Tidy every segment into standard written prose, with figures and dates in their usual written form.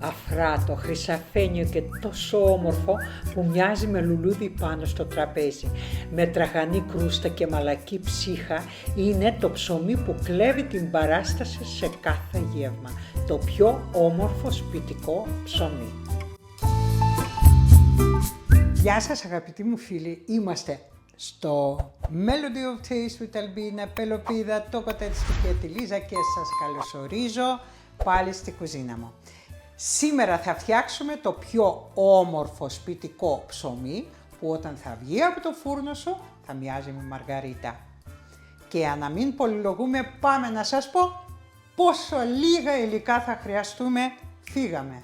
αφράτο, χρυσαφένιο και τόσο όμορφο που μοιάζει με λουλούδι πάνω στο τραπέζι. Με τραγανή κρούστα και μαλακή ψύχα, είναι το ψωμί που κλέβει την παράσταση σε κάθε γεύμα. Το πιο όμορφο σπιτικό ψωμί. Γεια σας αγαπητοί μου φίλοι, είμαστε στο Melody of Taste with Albina, Πελοπίδα, το κοτέτσι και τη Λίζα και σας καλωσορίζω πάλι στη κουζίνα μου. Σήμερα θα φτιάξουμε το πιο όμορφο σπιτικό ψωμί που όταν θα βγει από το φούρνο σου θα μοιάζει με μαργαρίτα. Και για να μην πολυλογούμε πάμε να σας πω πόσο λίγα υλικά θα χρειαστούμε. Φύγαμε.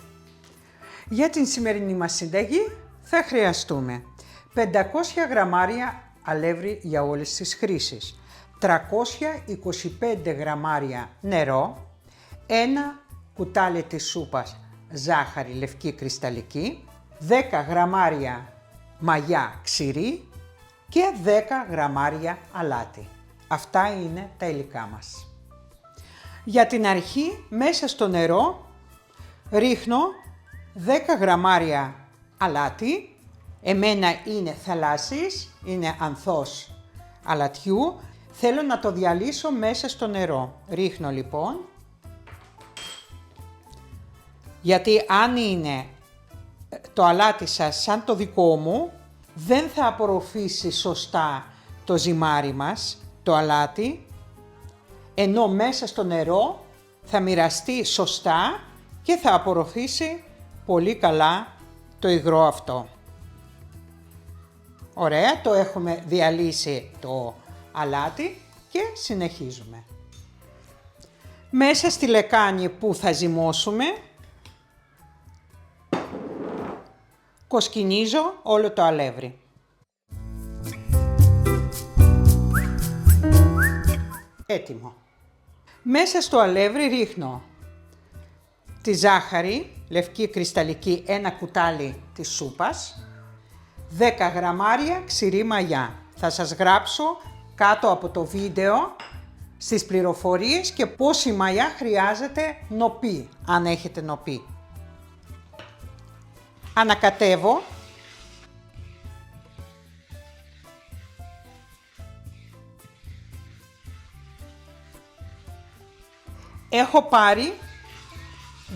Για την σημερινή μας συνταγή θα χρειαστούμε 500 γραμμάρια αλεύρι για όλες τις χρήσεις, 325 γραμμάρια νερό, ένα κουτάλι της σούπας ζάχαρη λευκή κρυσταλλική, 10 γραμμάρια μαγιά ξηρή και 10 γραμμάρια αλάτι. Αυτά είναι τα υλικά μας. Για την αρχή μέσα στο νερό ρίχνω 10 γραμμάρια αλάτι, εμένα είναι θαλάσσης, είναι ανθός αλατιού, θέλω να το διαλύσω μέσα στο νερό. Ρίχνω λοιπόν, γιατί αν είναι το αλάτι σας σαν το δικό μου, δεν θα απορροφήσει σωστά το ζυμάρι μας, το αλάτι, ενώ μέσα στο νερό θα μοιραστεί σωστά και θα απορροφήσει πολύ καλά το υγρό αυτό. Ωραία, το έχουμε διαλύσει το αλάτι και συνεχίζουμε. Μέσα στη λεκάνη που θα ζυμώσουμε, κοσκινίζω όλο το αλεύρι. Έτοιμο. Μέσα στο αλεύρι ρίχνω τη ζάχαρη, λευκή κρυσταλλική, ένα κουτάλι της σούπας, 10 γραμμάρια ξηρή μαγιά. Θα σας γράψω κάτω από το βίντεο στις πληροφορίες και πόση μαγιά χρειάζεται νοπή, αν έχετε νοπή. Ανακατεύω. Έχω πάρει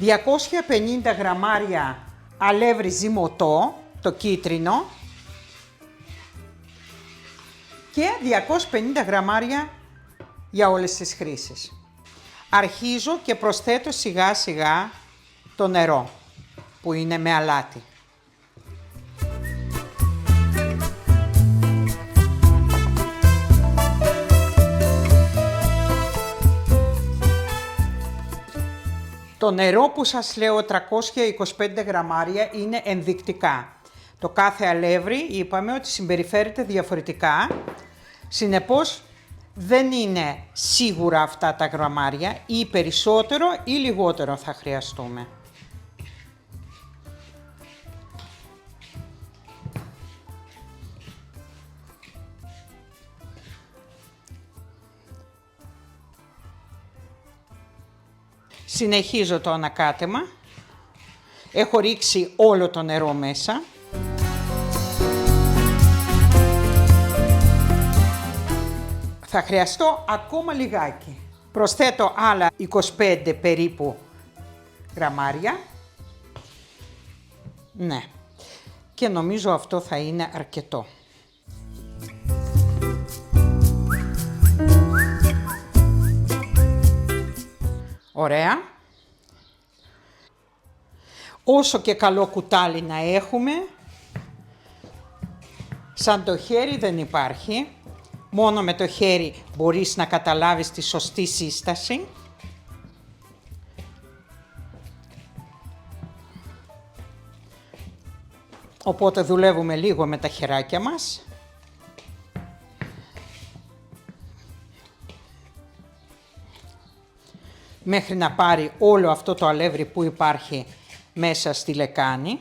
250 γραμμάρια αλεύρι ζυμωτό, το κίτρινο, και 250 γραμμάρια για όλες τις χρήσεις. Αρχίζω και προσθέτω σιγά σιγά το νερό που είναι με αλάτι. Το νερό που σας λέω 325 γραμμάρια είναι ενδεικτικά. Το κάθε αλεύρι είπαμε ότι συμπεριφέρεται διαφορετικά, συνεπώς δεν είναι σίγουρα αυτά τα γραμμάρια, ή περισσότερο ή λιγότερο θα χρειαστούμε. Συνεχίζω το ανακάτεμα. Έχω ρίξει όλο το νερό μέσα. Θα χρειαστώ ακόμα λιγάκι. Προσθέτω άλλα 25 περίπου γραμμάρια. Ναι. Και νομίζω αυτό θα είναι αρκετό. Ωραία. Όσο και καλό κουτάλι να έχουμε, σαν το χέρι δεν υπάρχει. Μόνο με το χέρι μπορείς να καταλάβεις τη σωστή σύσταση. Οπότε δουλεύουμε λίγο με τα χεράκια μας. Μέχρι να πάρει όλο αυτό το αλεύρι που υπάρχει μέσα στη λεκάνη.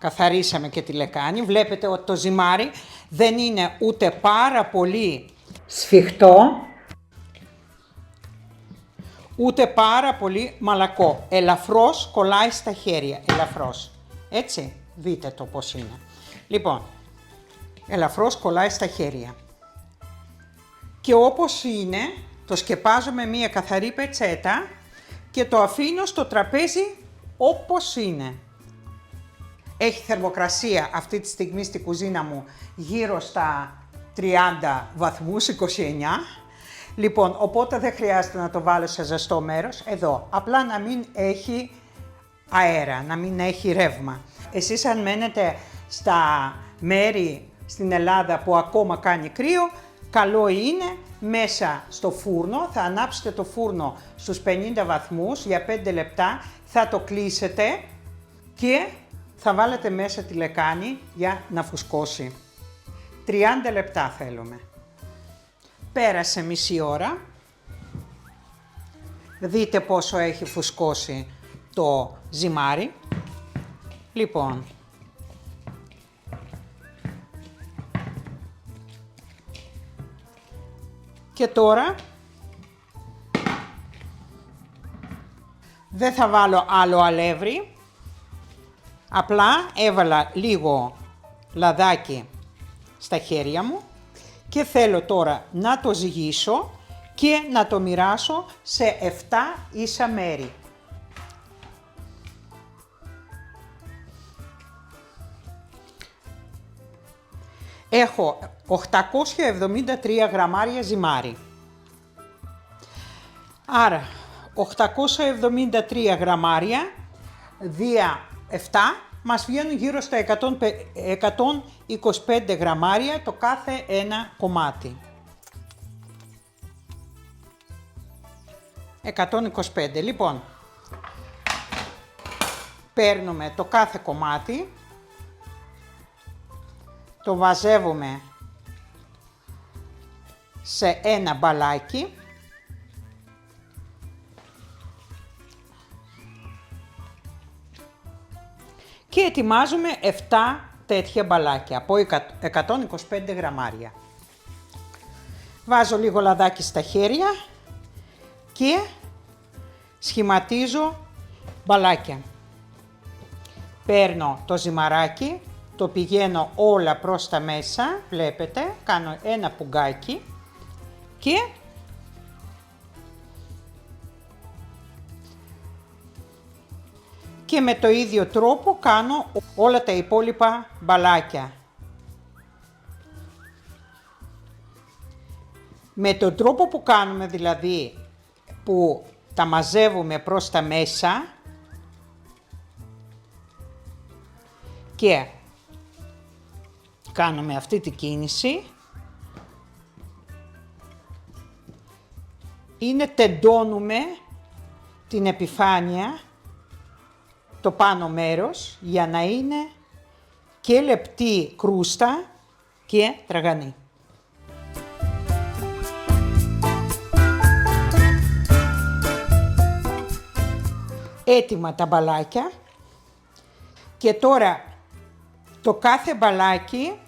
καθαρίσαμε και τη λεκάνη. Βλέπετε ότι το ζυμάρι δεν είναι ούτε πάρα πολύ σφιχτό, ούτε πάρα πολύ μαλακό. Ελαφρώς κολλάει στα χέρια, ελαφρώς. Έτσι, δείτε το πώς είναι. Λοιπόν, ελαφρώς κολλάει στα χέρια. Και όπως είναι, το σκεπάζω με μία καθαρή πετσέτα και το αφήνω στο τραπέζι όπως είναι. Έχει θερμοκρασία αυτή τη στιγμή στη κουζίνα μου γύρω στα 30 βαθμούς, 29. Λοιπόν, οπότε δεν χρειάζεται να το βάλω σε ζεστό μέρος, εδώ. Απλά να μην έχει αέρα, να μην έχει ρεύμα. Εσείς αν μένετε στα μέρη στην Ελλάδα που ακόμα κάνει κρύο, καλό είναι μέσα στο φούρνο, θα ανάψετε το φούρνο στους 50 βαθμούς για 5 λεπτά, θα το κλείσετε και θα βάλετε μέσα τη λεκάνη για να φουσκώσει. 30 λεπτά θέλουμε. Πέρασε μισή ώρα. Δείτε πόσο έχει φουσκώσει το ζυμάρι. Λοιπόν, και τώρα δεν θα βάλω άλλο αλεύρι, απλά έβαλα λίγο λαδάκι στα χέρια μου και θέλω τώρα να το ζυγίσω και να το μοιράσω σε 7 ίσα μέρη. Έχω 873 γραμμάρια ζυμάρι. Άρα 873 γραμμάρια δια 7 μας βγαίνουν γύρω στα 125 γραμμάρια το κάθε ένα κομμάτι. 125. Λοιπόν, παίρνουμε το κάθε κομμάτι, το βαζεύουμε σε ένα μπαλάκι και ετοιμάζουμε 7 τέτοια μπαλάκια από 125 γραμμάρια. Βάζω λίγο λαδάκι στα χέρια και σχηματίζω μπαλάκια. Παίρνω το ζυμαράκι, το πηγαίνω όλα προς τα μέσα, βλέπετε, κάνω ένα πουγκάκι και με το ίδιο τρόπο κάνω όλα τα υπόλοιπα μπαλάκια. Με τον τρόπο που κάνουμε δηλαδή, που τα μαζεύουμε προς τα μέσα και κάνουμε αυτή τη κίνηση, είναι τεντώνουμε την επιφάνεια, το πάνω μέρος, για να είναι και λεπτή κρούστα και τραγανή. Έτοιμα τα μπαλάκια και τώρα το κάθε μπαλάκι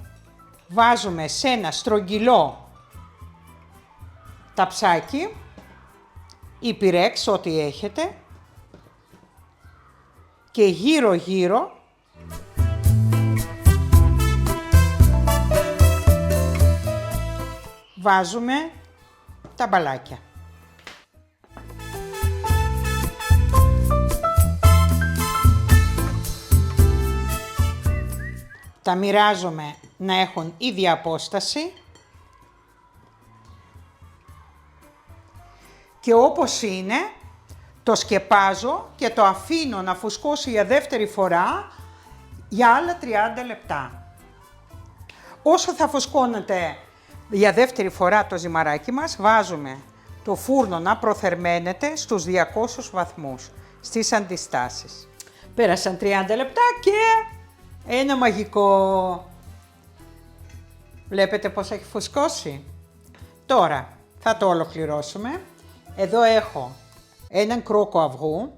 βάζουμε σε ένα στρογγυλό ταψάκι ή πυρέξ, ό,τι έχετε, και γύρω-γύρω βάζουμε τα μπαλάκια. Τα μοιράζομαι να έχουν ίδια απόσταση και όπως είναι το σκεπάζω και το αφήνω να φουσκώσει για δεύτερη φορά για άλλα 30 λεπτά. Όσο θα φουσκώνεται για δεύτερη φορά το ζυμαράκι μας, βάζουμε το φούρνο να προθερμαίνεται στους 200 βαθμούς, στις αντιστάσεις. Πέρασαν 30 λεπτά και ένα μαγικό. Βλέπετε πώς έχει φουσκώσει. Τώρα θα το ολοκληρώσουμε. Εδώ έχω έναν κρόκο αυγού.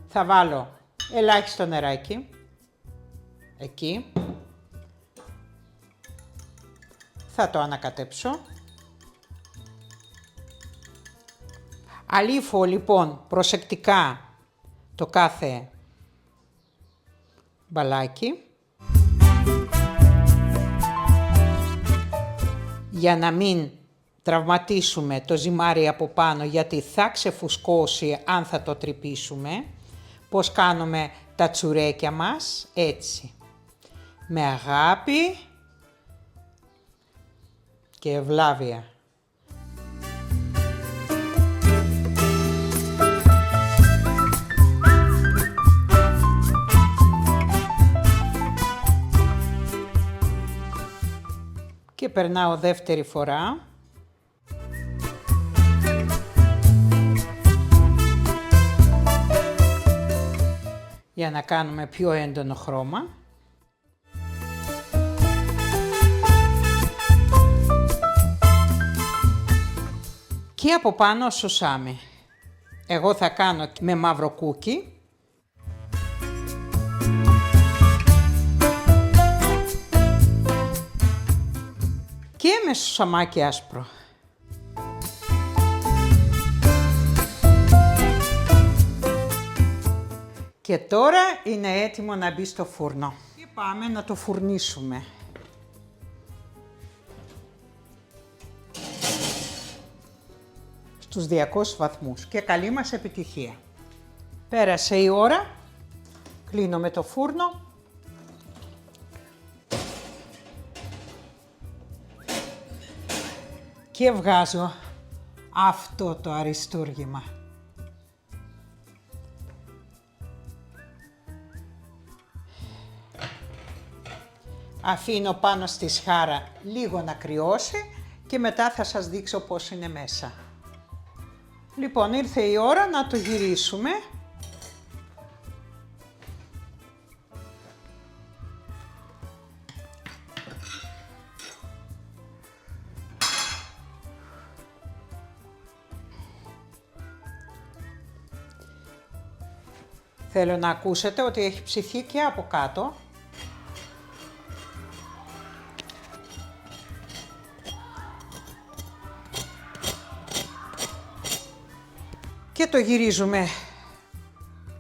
Θα βάλω ελάχιστο νεράκι, εκεί, θα το ανακατέψω. Αλήφω λοιπόν προσεκτικά το κάθε μπαλάκι για να μην τραυματίσουμε το ζυμάρι από πάνω, γιατί θα ξεφουσκώσει αν θα το τρυπήσουμε. Πώς κάνουμε τα τσουρέκια μας, έτσι, με αγάπη και ευλάβεια. Και περνάω δεύτερη φορά. Για να κάνουμε πιο έντονο χρώμα. Και από πάνω σουσάμι. Εγώ θα κάνω με μαύρο κούκι. Και με σουσαμάκι άσπρο. Και τώρα είναι έτοιμο να μπει στο φούρνο. Και πάμε να το φουρνίσουμε. Στους 200 βαθμούς και καλή μας επιτυχία. Πέρασε η ώρα, κλείνω με το φούρνο. Και βγάζω αυτό το αριστούργημα. Αφήνω πάνω στη σχάρα λίγο να κρυώσει και μετά θα σας δείξω πώς είναι μέσα. Λοιπόν, ήρθε η ώρα να το γυρίσουμε. Θέλω να ακούσετε ότι έχει ψηθεί και από κάτω. Και το γυρίζουμε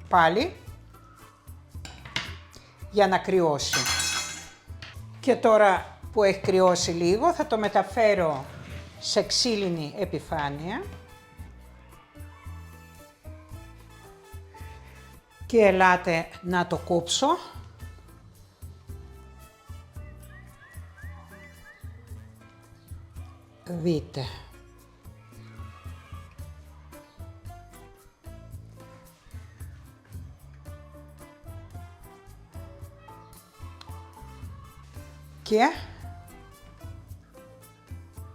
πάλι για να κρυώσει. Και τώρα που έχει κρυώσει λίγο θα το μεταφέρω σε ξύλινη επιφάνεια. Και ελάτε να το κόψω. Δείτε. Και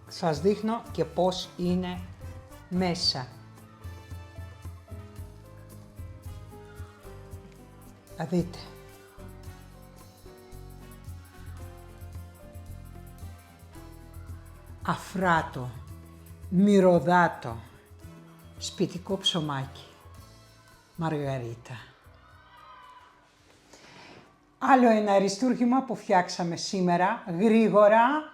σας δείχνω και πώς είναι μέσα. Θα δείτε. Αφράτο, μυρωδάτο, σπιτικό ψωμάκι, μαργαρίτα. Άλλο ένα αριστούργημα που φτιάξαμε σήμερα, γρήγορα,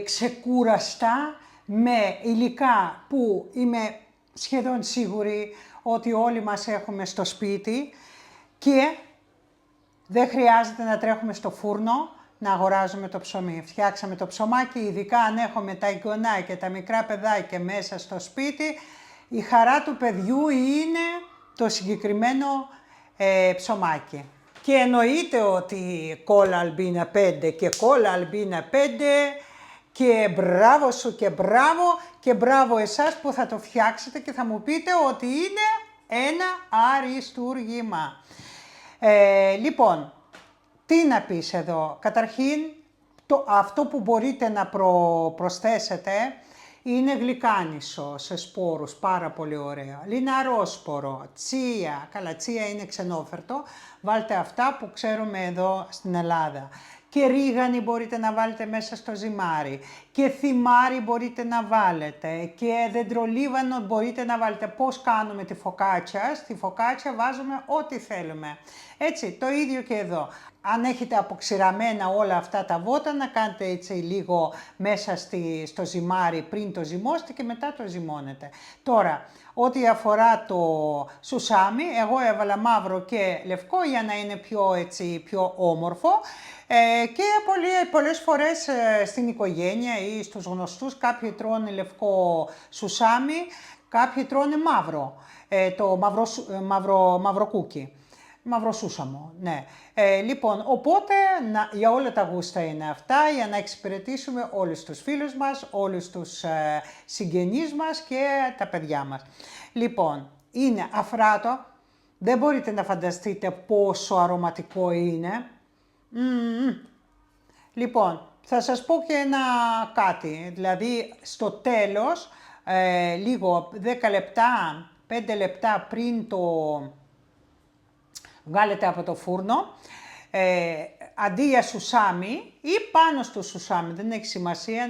ξεκούραστα, με υλικά που είμαι σχεδόν σίγουρη ότι όλοι μας έχουμε στο σπίτι και δεν χρειάζεται να τρέχουμε στο φούρνο να αγοράζουμε το ψωμί. Φτιάξαμε το ψωμάκι, ειδικά αν έχουμε τα εγγονά και τα μικρά παιδάκια μέσα στο σπίτι, η χαρά του παιδιού είναι το συγκεκριμένο ψωμάκι. Και εννοείται ότι κόλλα Αλμπίνα 5 και κόλλα Αλμπίνα 5 και μπράβο σου και μπράβο εσάς που θα το φτιάξετε και θα μου πείτε ότι είναι ένα αριστούργημα. Λοιπόν, τι να πεις εδώ. Καταρχήν, αυτό που μπορείτε να προσθέσετε είναι γλυκάνισο σε σπόρους, πάρα πολύ ωραίο. Λιναρόσπορο, τσία, καλά τσία είναι ξενόφερτο, βάλτε αυτά που ξέρουμε εδώ στην Ελλάδα. και ρίγανη μπορείτε να βάλετε μέσα στο ζυμάρι και θυμάρι μπορείτε να βάλετε και δεντρολίβανο μπορείτε να βάλετε. Πώς κάνουμε τη φωκάτσια? Στη φωκάτσια βάζουμε ό,τι θέλουμε. Έτσι, το ίδιο και εδώ. Αν έχετε αποξηραμένα όλα αυτά τα βότανα, κάντε έτσι λίγο μέσα στο ζυμάρι πριν το ζυμώσετε και μετά το ζυμώνετε. Τώρα, ό,τι αφορά το σουσάμι, εγώ έβαλα μαύρο και λευκό για να είναι πιο όμορφο. Και πολλές φορές στην οικογένεια ή στους γνωστούς κάποιοι τρώνε λευκό σουσάμι, κάποιοι τρώνε μαύρο, το μαύρο κούκι. Μαυροσούσαμο, ναι. Λοιπόν, οπότε για όλα τα γούστα είναι αυτά, για να εξυπηρετήσουμε όλους τους φίλους μας, όλους τους συγγενείς μας και τα παιδιά μας. Λοιπόν, είναι αφράτο, δεν μπορείτε να φανταστείτε πόσο αρωματικό είναι. Λοιπόν, θα σας πω και κάτι, δηλαδή στο τέλος, λίγο 10 λεπτά, 5 λεπτά πριν το βγάλετε από το φούρνο, αντί για σουσάμι ή πάνω στο σουσάμι, δεν έχει σημασία,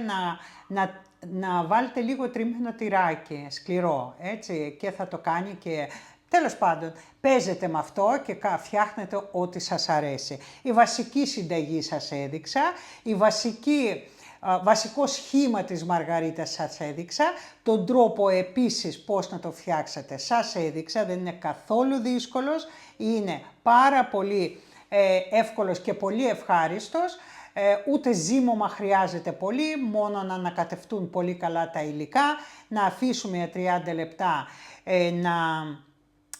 να βάλετε λίγο τριμμένο τυράκι, σκληρό, έτσι, και θα το κάνει και τέλος πάντων, παίζετε με αυτό και φτιάχνετε ό,τι σας αρέσει. Η βασική συνταγή σας έδειξα, βασικό σχήμα της μαργαρίτας σας έδειξα, τον τρόπο επίσης πώς να το φτιάξετε σας έδειξα, δεν είναι καθόλου δύσκολος, είναι πάρα πολύ εύκολος και πολύ ευχάριστος, ούτε ζύμωμα χρειάζεται πολύ, μόνο να ανακατευτούν πολύ καλά τα υλικά, να αφήσουμε για 30 λεπτά να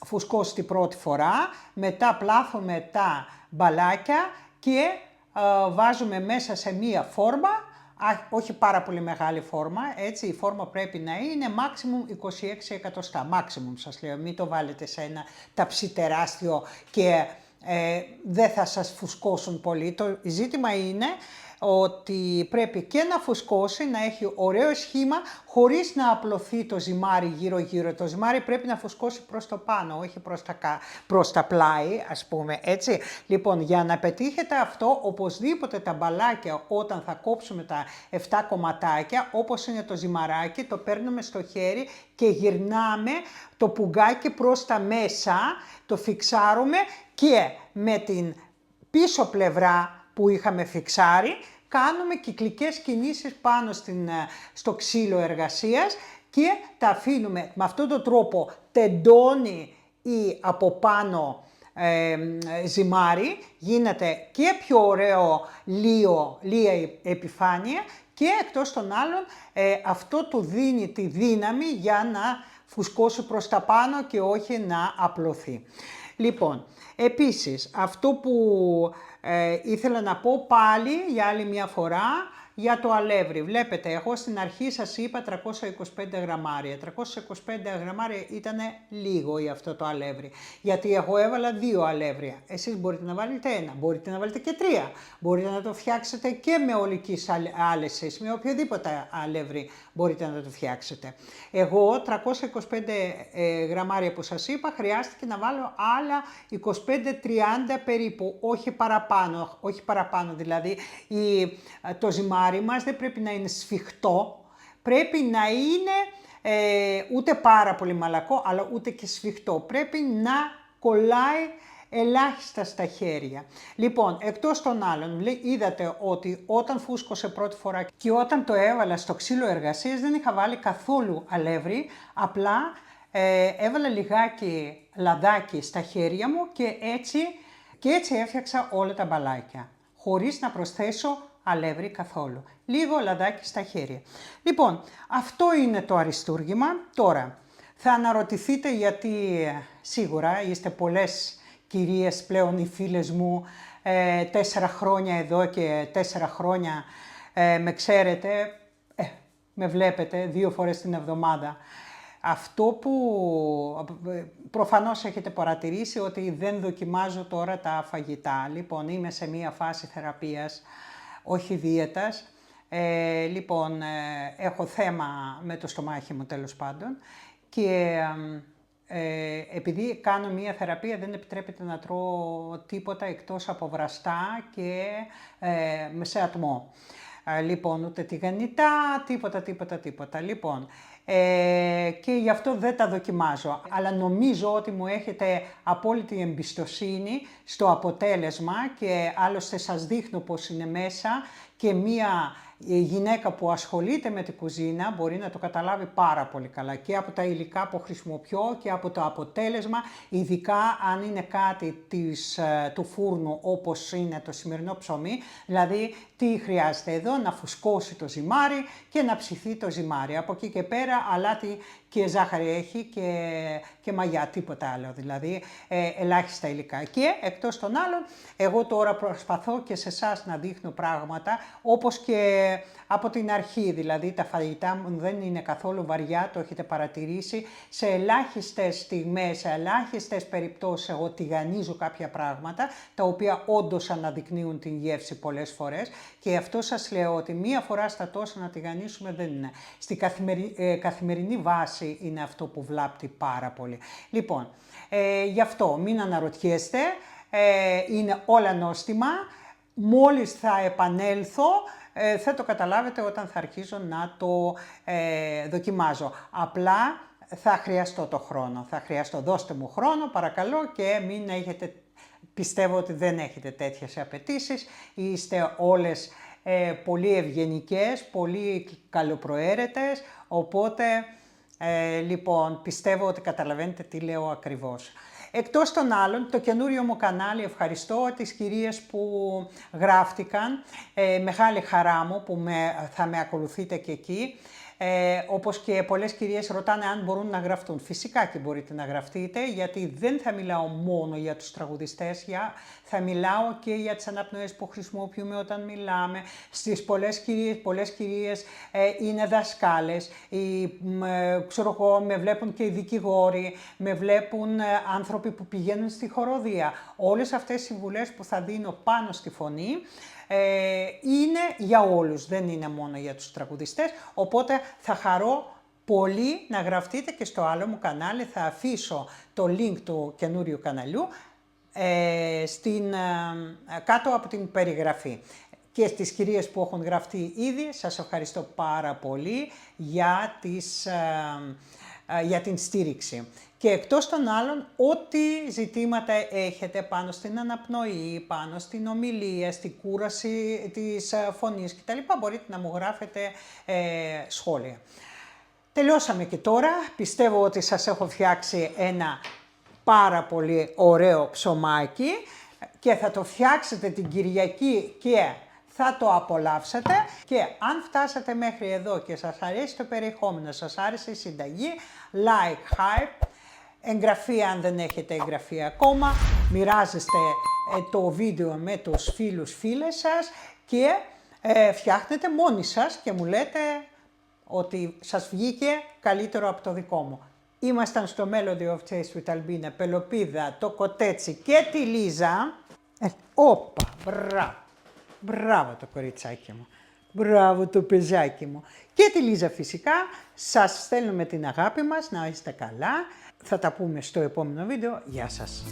φουσκώσει την πρώτη φορά, μετά πλάθουμε τα μπαλάκια και βάζουμε μέσα σε μία φόρμα, όχι πάρα πολύ μεγάλη φόρμα, έτσι, η φόρμα πρέπει να είναι maximum 26 εκατοστά, maximum σας λέω, μην το βάλετε σε ένα ταψί τεράστιο και δεν θα σας φουσκώσουν πολύ. Το ζήτημα είναι ότι πρέπει και να φουσκώσει, να έχει ωραίο σχήμα, χωρίς να απλωθεί το ζυμάρι γύρω-γύρω. Το ζυμάρι πρέπει να φουσκώσει προς το πάνω, όχι προς τα πλάι, ας πούμε, έτσι. Λοιπόν, για να πετύχετε αυτό, οπωσδήποτε τα μπαλάκια, όταν θα κόψουμε τα 7 κομματάκια, όπως είναι το ζυμαράκι, το παίρνουμε στο χέρι και γυρνάμε το πουγγάκι προς τα μέσα, το φιξάρουμε και με την πίσω πλευρά που είχαμε φιξάρει, κάνουμε κυκλικές κινήσεις πάνω στο ξύλο εργασίας και τα αφήνουμε. Με αυτόν τον τρόπο τεντώνει η από πάνω ζυμάρι, γίνεται και πιο ωραίο λία επιφάνεια και εκτός των άλλων αυτό του δίνει τη δύναμη για να φουσκώσει προς τα πάνω και όχι να απλωθεί. Λοιπόν, επίσης, αυτό που ήθελα να πω πάλι για άλλη μια φορά για το αλεύρι. Βλέπετε, εγώ στην αρχή σας είπα 325 γραμμάρια. 325 γραμμάρια ήταν λίγο για αυτό το αλεύρι. Γιατί εγώ έβαλα 2 αλεύρια. Εσείς μπορείτε να βάλετε 1, μπορείτε να βάλετε και 3. Μπορείτε να το φτιάξετε και με ολικής άλεσης, με οποιοδήποτε αλεύρι μπορείτε να το φτιάξετε. Εγώ 325 γραμμάρια που σας είπα χρειάστηκε να βάλω άλλα 25-30 περίπου, όχι παραπάνω, δηλαδή το ζυμάρι μας δεν πρέπει να είναι σφιχτό, πρέπει να είναι ούτε πάρα πολύ μαλακό, αλλά ούτε και σφιχτό. Πρέπει να κολλάει ελάχιστα στα χέρια. Λοιπόν, εκτός των άλλων, είδατε ότι όταν φούσκωσε πρώτη φορά και όταν το έβαλα στο ξύλο εργασίας δεν είχα βάλει καθόλου αλεύρι, απλά έβαλα λιγάκι λαδάκι στα χέρια μου και έτσι έφτιαξα όλα τα μπαλάκια, χωρίς να προσθέσω αλεύρι καθόλου. Λίγο λαδάκι στα χέρια. Λοιπόν, αυτό είναι το αριστούργημα. Τώρα, θα αναρωτηθείτε γιατί σίγουρα είστε πολλές κυρίες πλέον οι φίλες μου, 4 χρόνια εδώ και 4 χρόνια με ξέρετε, με βλέπετε 2 φορές την εβδομάδα. Αυτό που προφανώς έχετε παρατηρήσει ότι δεν δοκιμάζω τώρα τα φαγητά. Λοιπόν, είμαι σε μία φάση θεραπείας, όχι δίαιτας. Λοιπόν, έχω θέμα με το στομάχι μου τέλος πάντων και επειδή κάνω μία θεραπεία δεν επιτρέπεται να τρώω τίποτα εκτός από βραστά και σε ατμό. Λοιπόν, ούτε τηγανιτά, τίποτα. Λοιπόν, και γι' αυτό δεν τα δοκιμάζω. Αλλά νομίζω ότι μου έχετε απόλυτη εμπιστοσύνη στο αποτέλεσμα και άλλωστε σας δείχνω πώς είναι μέσα και μία γυναίκα που ασχολείται με την κουζίνα μπορεί να το καταλάβει πάρα πολύ καλά και από τα υλικά που χρησιμοποιώ και από το αποτέλεσμα, ειδικά αν είναι κάτι του φούρνου όπως είναι το σημερινό ψωμί, δηλαδή τι χρειάζεται εδώ, να φουσκώσει το ζυμάρι και να ψηθεί το ζυμάρι. Από εκεί και πέρα αλάτι και ζάχαρη έχει και μαγιά, τίποτα άλλο, δηλαδή ελάχιστα υλικά. Και εκτός των άλλων, εγώ τώρα προσπαθώ και σε εσάς να δείχνω πράγματα, όπως και από την αρχή, δηλαδή τα φαγητά μου δεν είναι καθόλου βαριά, το έχετε παρατηρήσει. Σε ελάχιστες στιγμές, σε ελάχιστες περιπτώσεις εγώ τηγανίζω κάποια πράγματα, τα οποία όντως αναδεικνύουν την γεύση πολλές φορές και αυτό σας λέω ότι μία φορά στα τόσα να τηγανίσουμε δεν είναι. Στη καθημερινή βάση είναι αυτό που βλάπτει πάρα πολύ. Λοιπόν, γι' αυτό μην αναρωτιέστε, είναι όλα νόστιμα. Μόλις θα επανέλθω, θα το καταλάβετε όταν θα αρχίσω να το δοκιμάζω. Απλά θα χρειαστώ το χρόνο. Δώστε μου χρόνο παρακαλώ και μην έχετε, πιστεύω ότι δεν έχετε τέτοιες απαιτήσεις. Είστε όλες πολύ ευγενικές, πολύ καλοπροαίρετες, οπότε λοιπόν πιστεύω ότι καταλαβαίνετε τι λέω ακριβώς. Εκτός των άλλων, το καινούριο μου κανάλι, ευχαριστώ τις κυρίες που γράφτηκαν, μεγάλη χαρά μου που θα με ακολουθείτε και εκεί. Όπως και πολλές κυρίες ρωτάνε αν μπορούν να γραφτούν. Φυσικά και μπορείτε να γραφτείτε, γιατί δεν θα μιλάω μόνο για τους τραγουδιστές, θα μιλάω και για τις αναπνοές που χρησιμοποιούμε όταν μιλάμε. Στις πολλές κυρίες είναι δασκάλες, ξέρω εγώ, με βλέπουν και οι δικηγόροι, με βλέπουν άνθρωποι που πηγαίνουν στη χοροδία. Όλες αυτές οι συμβουλές που θα δίνω πάνω στη φωνή, είναι για όλους, δεν είναι μόνο για τους τραγουδιστές, οπότε θα χαρώ πολύ να γραφτείτε και στο άλλο μου κανάλι. Θα αφήσω το link του καινούριου καναλιού κάτω από την περιγραφή. Και στις κυρίες που έχουν γραφτεί ήδη, σας ευχαριστώ πάρα πολύ για την στήριξη. Και εκτός των άλλων, ό,τι ζητήματα έχετε πάνω στην αναπνοή, πάνω στην ομιλία, στην κούραση της φωνής κτλ. Μπορείτε να μου γράφετε σχόλια. Τελειώσαμε και τώρα. Πιστεύω ότι σας έχω φτιάξει ένα πάρα πολύ ωραίο ψωμάκι και θα το φτιάξετε την Κυριακή και θα το απολαύσετε. Και αν φτάσατε μέχρι εδώ και σας αρέσει το περιεχόμενο, σας άρεσε η συνταγή, like, hype, εγγραφή αν δεν έχετε εγγραφεί ακόμα, μοιράζεστε το βίντεο με τους φίλες σας και φτιάχνετε μόνοι σας και μου λέτε ότι σας βγήκε καλύτερο από το δικό μου. Ήμασταν στο Melody of Taste with Albina, Πελοπίδα, το Κοτέτσι και τη Λίζα. Όπα, μπράβο το κοριτσάκι μου. Μπράβο το πεζάκι μου. Και τη Λίζα φυσικά. Σας στέλνουμε την αγάπη μας, να είστε καλά. Θα τα πούμε στο επόμενο βίντεο. Γεια σας.